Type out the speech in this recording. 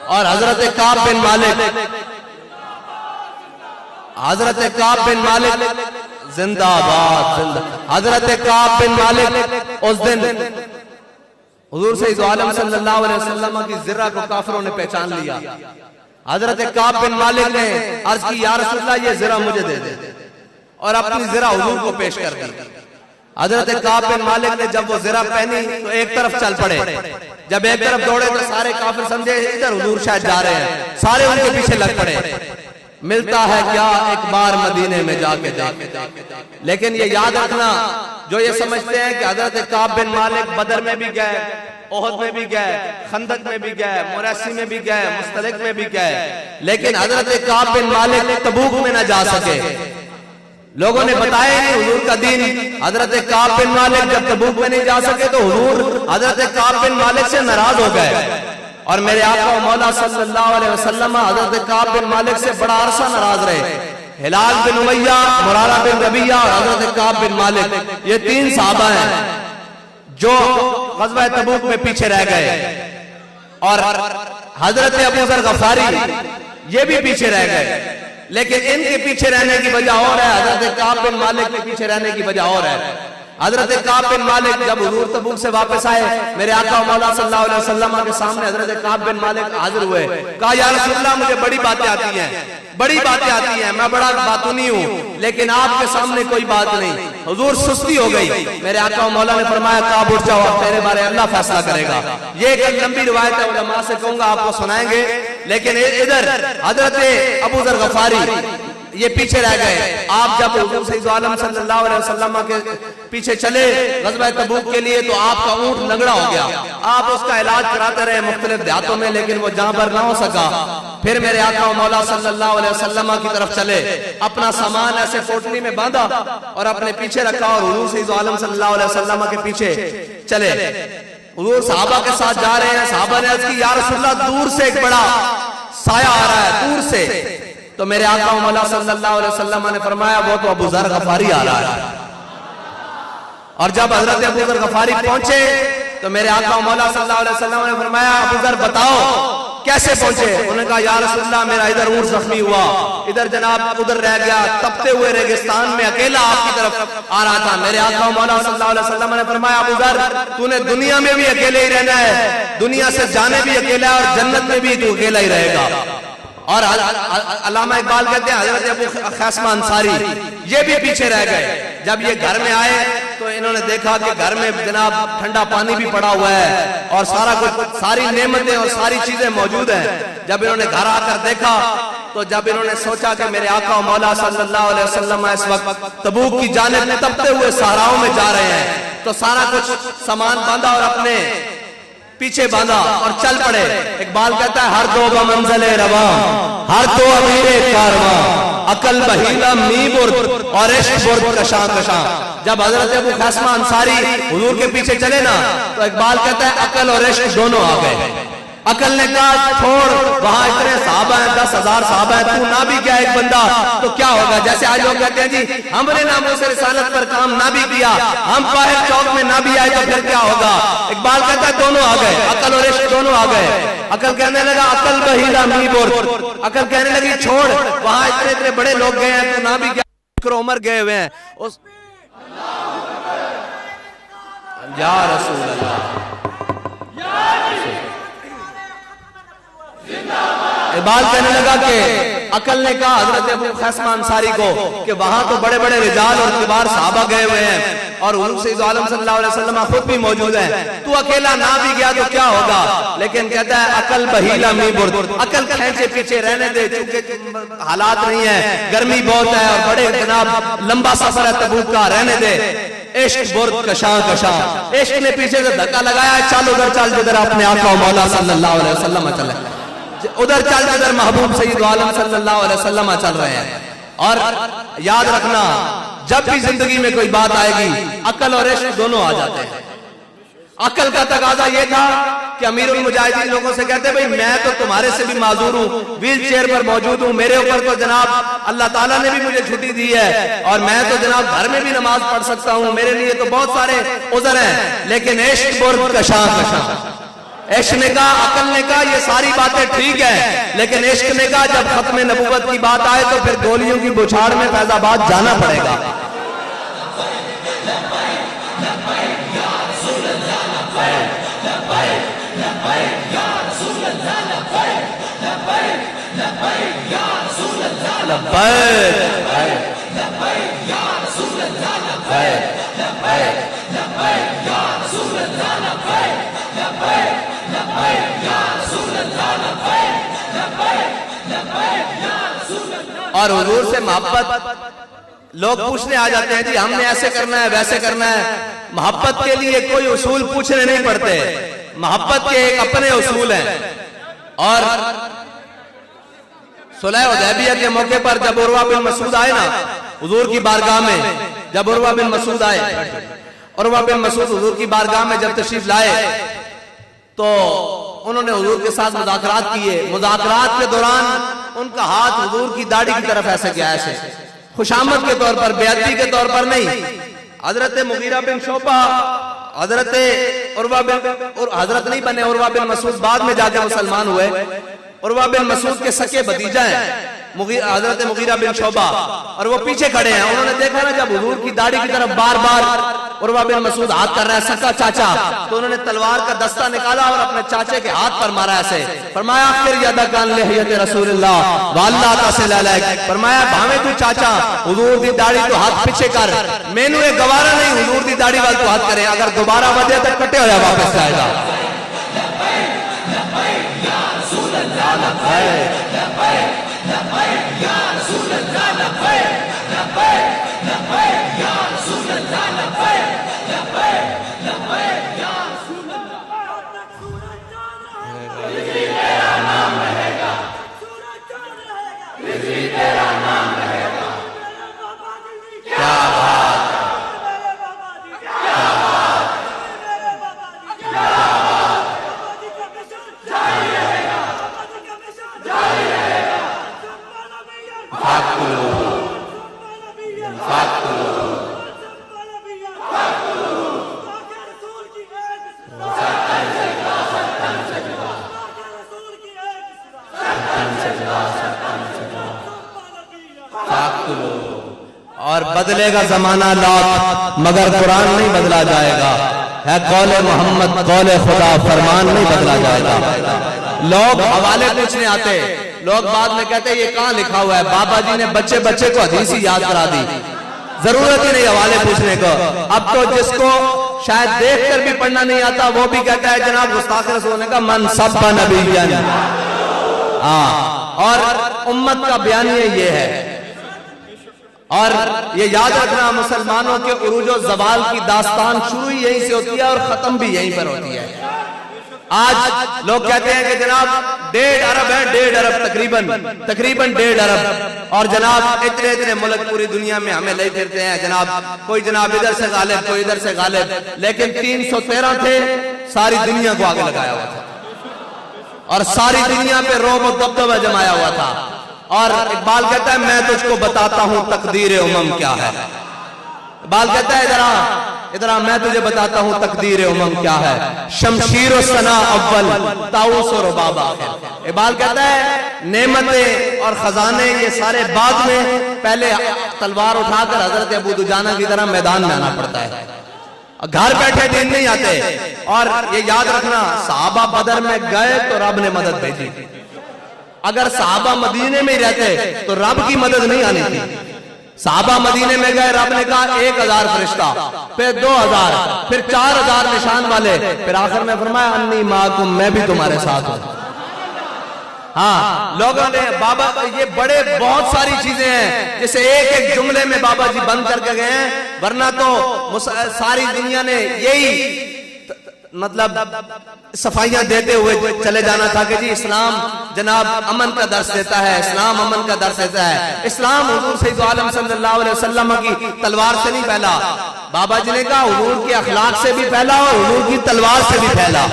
اور حضرت کعب بن مالک، حضرت کعب بن مالک زندہ آباد، حضرت کعب بن مالک اس دن حضور سید عالم صلی اللہ علیہ وسلم کی ذرہ کو کافروں نے پہچان لیا. حضرت کعب بن مالک نے عرض کی یا رسول اللہ یہ ذرہ مجھے دے دے، اور اپنی ذرہ حضور کو پیش کر دی. حضرت کعب بن مالک نے جب وہ ذرہ پہنی تو ایک طرف چل پڑے. جب ایک طرف دوڑے تو سارے کافر سمجھے ادھر حضور شاید جا رہے ہیں، سارے ان کے پیچھے لگ پڑے. ملتا ہے کیا ایک بار مدینے میں جا کے دیکھ. لیکن یہ یاد رکھنا جو یہ سمجھتے ہیں کہ حضرت کعب بن مالک بدر میں بھی گئے، احد میں بھی گئے، خندق میں بھی گئے، مریسی میں بھی گئے، مستلق میں بھی گئے، لیکن حضرت کعب بن مالک تبوک میں نہ جا سکے. لوگوں نے بتایا کہ حضور کا دین. حضرت کعب بن مالک جب تبوک میں نہیں جا سکے تو حضور حضرت کعب بن مالک سے ناراض ہو گئے، اور میرے آقا و مولا صلی اللہ علیہ وسلم حضرت کعب بن مالک سے بڑا عرصہ ناراض رہے. ہلال بن امیہ، مرارہ بن ربیعہ اور حضرت کعب بن مالک، یہ تین صحابہ ہیں جو غزوہ تبوک میں پیچھے رہ گئے. اور حضرت ابو ذر غفاری یہ بھی پیچھے رہ گئے، لیکن ان کے پیچھے رہنے کی وجہ اور ہے، حضرت کعب بن مالک کے پیچھے رہنے کی وجہ اور ہے. حضرت کعب بن مالک جب حضور تبوک سے واپس آئے، میرے آقا و مولا صلی اللہ علیہ وسلم کے سامنے حضرت کعب بن مالک حاضر ہوئے. کہا یا رسول اللہ مجھے بڑی باتیں آتی ہیں، بڑی باتیں آتی ہیں، میں بڑا باتونی ہوں، لیکن آپ کے سامنے کوئی بات نہیں. حضور سستی ہو گئی. میرے آقا و مولا نے فرمایا کعب اٹھ جاؤ، تیرے بارے اللہ فیصلہ کرے گا. یہ ایک لمبی روایت ہے، علماء سے کہوں گا آپ کو سنائیں گے. لیکن ادھر حضرت ابو ذر غفاری یہ پیچھے رہ گئے. آپ جب حضور سید عالم صلی اللہ علیہ وسلم کے پیچھے چلے غزوہ تبوک کے لیے تو آپ کا اونٹ لنگڑا ہو گیا. آپ اس کا علاج کراتے رہے مختلف دیہاتوں میں، لیکن وہ جہاں پر نہ ہو سکا. پھر میرے آقا و مولا صلی اللہ علیہ وسلم کی طرف چلے، اپنا سامان ایسے پوٹلی میں باندھا اور اپنے پیچھے رکھا اور حضور سید عالم صلی اللہ علیہ وسلم کے پیچھے چلے. حضور صحابہ کے ساتھ جا رہے ہیں. صحابہ نے عرض کی یا رسول اللہ دور سے ایک بڑا سایہ آ رہا ہے، دور سے. تو میرے آقا و مولا صلی اللہ علیہ وسلم نے فرمایا وہ تو ابو ذر غفاری آ رہا ہے. اور جب حضرت ابو ذر غفاری پہنچے تو میرے آقا و مولا صلی اللہ علیہ وسلم نے فرمایا ابو ذر بتاؤ کیسے پہنچے؟ انہوں نے کہا یا رسول اللہ میرا ادھر اونٹ زخمی ہوا، ادھر جناب ادھر رہ گیا، تپتے ہوئے ریگستان میں اکیلا آپ کی طرف آ رہا تھا. میرے آقا و مولا صلی اللہ علیہ وسلم نے فرمایا ابو ذر تو نے دنیا میں بھی اکیلے ہی رہنا ہے، دنیا سے جانے بھی اکیلا ہے، اور جنت میں بھی تو اکیلا ہی رہے گا. اور علامہ اقبال کہتے ہیں حضرت ابو خیثمہ انصاری یہ بھی پیچھے رہ گئے. جب یہ گھر میں آئے تو انہوں نے دیکھا کہ گھر میں جناب ٹھنڈا پانی بھی پڑا ہوا ہے اور سارا کچھ، ساری نعمتیں اور ساری چیزیں موجود ہیں. جب انہوں نے گھر آ کر دیکھا تو جب انہوں نے سوچا کہ میرے آقا و مولا صلی اللہ علیہ وسلم اس وقت تبوک کی جانب تپتے ہوئے صحراؤں میں جا رہے ہیں، تو سارا کچھ سامان باندھا اور اپنے پیچھے باندھا اور چل پڑے. اقبال کہتا ہے ہر دو بمنزل رواں، ہر دو امیر کارواں، عقل بہیلا می برد اور عشق برد کشاں کشاں. جب حضرت ابو خیثمہ انصاری حضور کے پیچھے چلے نا تو اقبال کہتا ہے عقل اور عشق دونوں آ گئے. عقل نے کہا چھوڑ وہاں اتنے صحابہ ہیں، 10,000 صحابہ ہیں، تو نہ بھی کیا ایک بندہ تو کیا ہوگا؟ جیسے آج لوگ کہتے ہیں جی ہم نے ناموں سے رسالت پر کام نہ بھی کیا، ہم باہر چوک میں نہ بھی آئے تو پھر کیا ہوگا؟ اقبال کہتا ہے دونوں آ گئے، عقل اور عشق دونوں آ گئے. عقل کہنے لگا عقل بہیلا می برد، عقل کہنے لگی چھوڑ وہاں اتنے بڑے لوگ گئے ہیں تو نہ بھی کیا، بکر عمر گئے ہوئے ہیں. یا رسول اللہ، اقبال کہنے لگا کہ عقل نے کہا حضرت ابو خیثمہ انصاری کو کہ وہاں تو بڑے بڑے رجال اور کبار صحابہ گئے ہوئے ہیں اور حضور سید عالم صلی اللہ علیہ وسلم خود بھی موجود ہیں، تو اکیلا نہ بھی گیا تو کیا ہوگا؟ لیکن کہتا ہے عقل بہیلا می برد، عقل کھینچے پیچھے رہنے دے، چونکہ حالات نہیں ہیں، گرمی بہت ہے اور بڑے جناب لمبا سفر ہے تبوک کا، رہنے دے. عشق برد کشاں کشاں، عشق نے پیچھے سے دھکا لگایا چل ادھر چل جدھر اپنے آقا و مولا صلی اللہ علیہ وسلم چلے، ادھر چل جدھر محبوب سید عالم صلی اللہ علیہ وسلم چل رہے ہیں. اور یاد رکھنا جب بھی زندگی میں کوئی بات آئے گی عقل اور عشق دونوں آ جاتے ہیں. عقل کا تقاضا یہ تھا کہ امیر المجاہدین لوگوں سے کہتے بھئی میں تو تمہارے سے بھی معذور ہوں، ویل چیئر پر موجود ہوں، میرے اوپر تو جناب اللہ تعالیٰ نے بھی مجھے چھٹی دی ہے اور میں تو جناب گھر میں بھی نماز پڑھ سکتا ہوں، میرے لیے تو بہت سارے عذر ہیں. لیکن عشق برد کشاں کشاں، عشق نے کہا، عقل نے کہا یہ ساری ساری باتیں ٹھیک ہیں، لیکن عشق نے کہا جب ختم نبوت کی بات آئے تو پھر گولیوں کی بچھاڑ میں فیض آباد جانا پڑے گا۔ اور حضور سے محبت، لوگ پوچھنے آ جاتے ہیں جی ہم نے ایسے کرنا ہے ویسے کرنا ہے۔ محبت کے لیے کوئی اصول پوچھنے نہیں پڑتے، محبت کے ایک اپنے اصول ہیں۔ اور صلح حدیبیہ کے موقع پر جب عروہ بن مسعود آئے نا حضور کی بارگاہ میں، جب عروہ بن مسعود آئے، عروہ بن مسعود حضور کی بارگاہ میں جب تشریف لائے تو انہوں نے حضور کے ساتھ مذاکرات کیے۔ مذاکرات کے دوران ان کا ہاتھ حضور کی داڑھی کی طرف ایسے کیا، ایسے خوشامد کے طور پر، بیعتی کے طور پر نہیں۔ حضرت مغیرہ بن شعبہ، حضرت عروہ بن، حضرت نہیں بنے، عروہ بن مسعود بعد میں جا کے مسلمان ہوئے۔ عروہ بن مسعود کے سکے بھتیجا ہیں حضرت مغیرہ بن شعبہ، اور وہ پیچھے کھڑے ہیں۔ انہوں نے دیکھا نا جب حضور کی داڑھی کی طرف بار بار عروہ بن مسعود ہاتھ کر رہا ہے، سکا چاچا، تو انہوں نے تلوار کا دستہ نکالا اور اپنے چاچے کے ہاتھ پر مارا ایسے۔ فرمایا آخر یدک عن لحیۃ رسول اللہ واللہ تصل علیک، فرمایا بھاویں تو چاچا حضور دی داڑھی تو ہاتھ پیچھے کر، مینوں یہ گوارا نہیں حضور دی داڑھی وال تو ہاتھ کرے، اگر دوبارہ ودے تو کٹے ہویا واپس جائے گا۔ اور بدلے گا زمانہ لاکھ مگر قرآن نہیں بدلا جائے گا، ہے قول محمد قول خدا فرمان نہیں بدلا جائے گا۔ لوگ حوالے پوچھنے آتے، لوگ بعد میں کہتے ہیں یہ کہاں لکھا ہوا ہے، بابا جی نے بچے بچے کو حدیث ہی یاد کرا دی، ضرورت ہی نہیں حوالے پوچھنے کو۔ اب تو جس کو شاید دیکھ کر بھی پڑھنا نہیں آتا وہ بھی کہتا ہے جناب گستاخ رسول نے کہا من سب نبی، اور امت کا بیانیہ یہ ہے۔ اور یہ یاد رکھنا مسلمانوں کے عروج و زوال کی داستان شروع یہیں سے ہوتی ہے اور ختم بھی یہیں پر ہوتی ہے۔ آج لوگ کہتے ہیں کہ جناب 1.5 ارب ہے، 1.5 ارب تقریباً 1.5 ارب، اور جناب اتنے ملک پوری دنیا میں ہمیں لے پھرتے ہیں، جناب کوئی جناب ادھر سے غالب کوئی ادھر سے غالب، لیکن 313 تھے، ساری دنیا کو آگے لگایا ہوا تھا اور ساری دنیا پہ رعب و دبدبہ جمایا ہوا تھا۔ اور اقبال کہتا ہے میں تجھ کو بتاتا ہوں تقدیر امم کیا ہے، اقبال کہتا ہے ادھر میں تجھے بتاتا ہوں تقدیر امم کیا ہے، شمشیر و ثنا اول طاؤس و رباب آخر۔ اقبال کہتا ہے نعمتیں اور خزانے یہ سارے بعد میں، پہلے تلوار اٹھا کر حضرت ابو دجانہ کی طرح میدان میں آنا پڑتا ہے، گھر بیٹھے دین نہیں آتے۔ اور یہ یاد رکھنا صحابہ بدر میں گئے تو رب نے مدد بھیجی، اگر صحابہ مدینے میں رہتے تو رب کی مدد نہیں آنی تھی۔ صحابہ مدینے میں گئے، رب نے کہا 1000 فرشتہ، پھر 2000، پھر 4000 نشان والے، پھر آخر میں فرمایا انی معکم، میں بھی تمہارے ساتھ ہوں۔ ہاں لوگوں نے بابا یہ بڑے بہت ساری چیزیں ہیں جسے ایک جملے میں بابا جی بند کر کے گئے ہیں، ورنہ تو ساری دنیا نے یہی مطلب صفائیاں دیتے ہوئے چلے جانا تھا کہ جی اسلام جناب امن کا درس دیتا ہے، اسلام امن کا درس دیتا ہے۔ اسلام حضور سید عالم صلی اللہ علیہ وسلم کی تلوار سے نہیں پھیلا، بابا جی نے کہا حضور کے اخلاق سے بھی پھیلا اور حضور کی تلوار سے بھی پھیلا۔